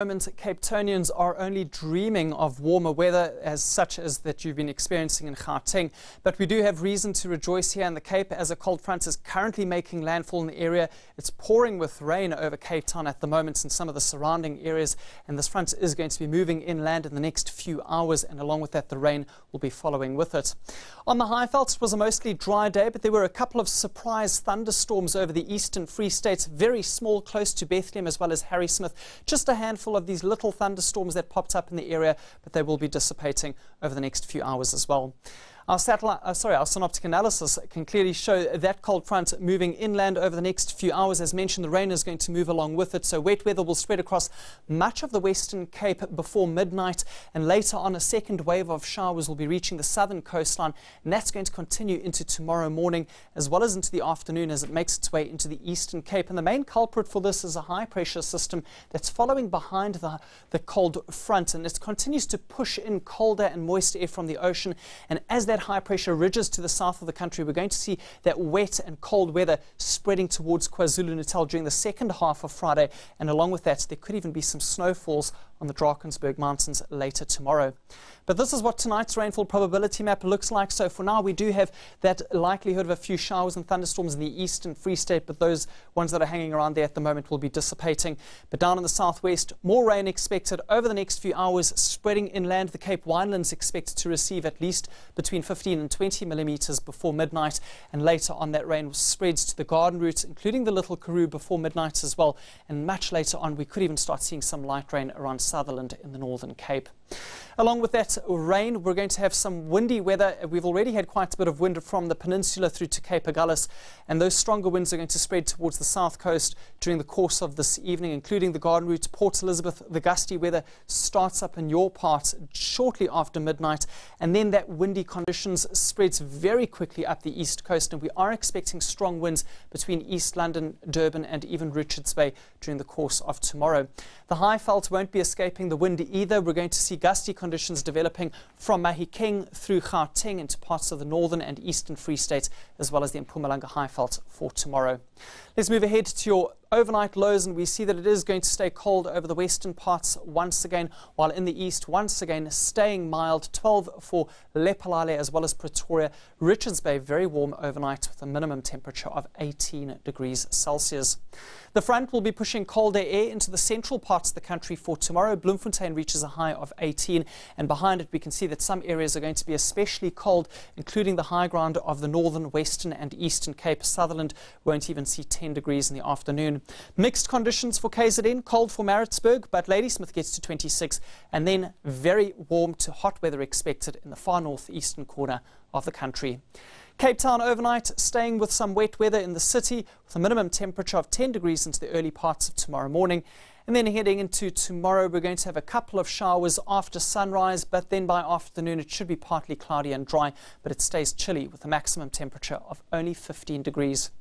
Moment, Cape Townians are only dreaming of warmer weather as such as that you've been experiencing in Gauteng. But we do have reason to rejoice here in the Cape as a cold front is currently making landfall in the area. It's pouring with rain over Cape Town at the moment and some of the surrounding areas. And this front is going to be moving inland in the next few hours. And along with that, the rain will be following with it. On the Highveld, it was a mostly dry day, but there were a couple of surprise thunderstorms over the eastern Free State, very small, close to Bethlehem as well as Harrismith. Just a handful of these little thunderstorms that popped up in the area, but they will be dissipating over the next few hours as well. Our synoptic analysis can clearly show that cold front moving inland over the next few hours. As mentioned, the rain is going to move along with it, so wet weather will spread across much of the Western Cape before midnight, and later on a second wave of showers will be reaching the southern coastline, and that's going to continue into tomorrow morning as well as into the afternoon as it makes its way into the Eastern Cape. And the main culprit for this is a high pressure system that's following behind the cold front, and it continues to push in colder and moist air from the ocean. And as that high pressure ridges to the south of the country, we're going to see that wet and cold weather spreading towards KwaZulu-Natal during the second half of Friday, and along with that there could even be some snowfalls on the Drakensberg Mountains later tomorrow. But this is what tonight's rainfall probability map looks like. So for now we do have that likelihood of a few showers and thunderstorms in the eastern Free State, but those ones that are hanging around there at the moment will be dissipating. But down in the southwest, more rain expected over the next few hours, spreading inland. The Cape Winelands expected to receive at least between 15 and 20 millimeters before midnight, and later on that rain spreads to the Garden Route, including the Little Karoo before midnight as well. And much later on we could even start seeing some light rain around Sutherland in the Northern Cape. Along with that rain, we're going to have some windy weather. We've already had quite a bit of wind from the peninsula through to Cape Agulhas, and those stronger winds are going to spread towards the south coast during the course of this evening, including the Garden Route, Port Elizabeth. The gusty weather starts up in your part shortly after midnight, and then that windy conditions spreads very quickly up the east coast, and we are expecting strong winds between East London, Durban and even Richards Bay during the course of tomorrow. The Highveld won't be escaping the wind either. We're going to see gusty conditions developing from Mahikeng through Gauteng into parts of the northern and eastern Free State, as well as the Mpumalanga Highveld for tomorrow. Let's move ahead to your overnight lows, and we see that it is going to stay cold over the western parts once again, while in the east once again staying mild. 12 for Lephalale as well as Pretoria. Richards Bay very warm overnight with a minimum temperature of 18 degrees Celsius. The front will be pushing colder air into the central parts of the country for tomorrow. Bloemfontein reaches a high of 18, and behind it we can see that some areas are going to be especially cold, including the high ground of the northern, western and eastern Cape. Sutherland won't even see 10 degrees in the afternoon. Mixed conditions for KZN, cold for Maritzburg, but Ladysmith gets to 26, and then very warm to hot weather expected in the far northeastern corner of the country. Cape Town overnight staying with some wet weather in the city with a minimum temperature of 10 degrees into the early parts of tomorrow morning. And then heading into tomorrow, we're going to have a couple of showers after sunrise, but then by afternoon it should be partly cloudy and dry, but it stays chilly with a maximum temperature of only 15 degrees.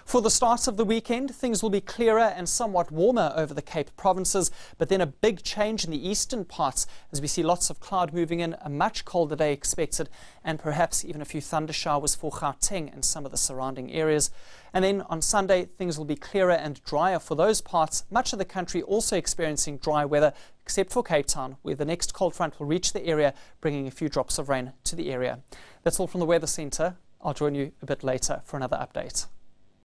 For the start of the weekend, things will be clearer and somewhat warmer over the Cape provinces, but then a big change in the eastern parts as we see lots of cloud moving in, a much colder day expected, and perhaps even a few thunder showers for Gauteng and some of the surrounding areas. And then on Sunday, things will be clearer and drier for those parts. Much of the country also experiencing dry weather, except for Cape Town, where the next cold front will reach the area, bringing a few drops of rain to the area. That's all from the Weather Centre. I'll join you a bit later for another update.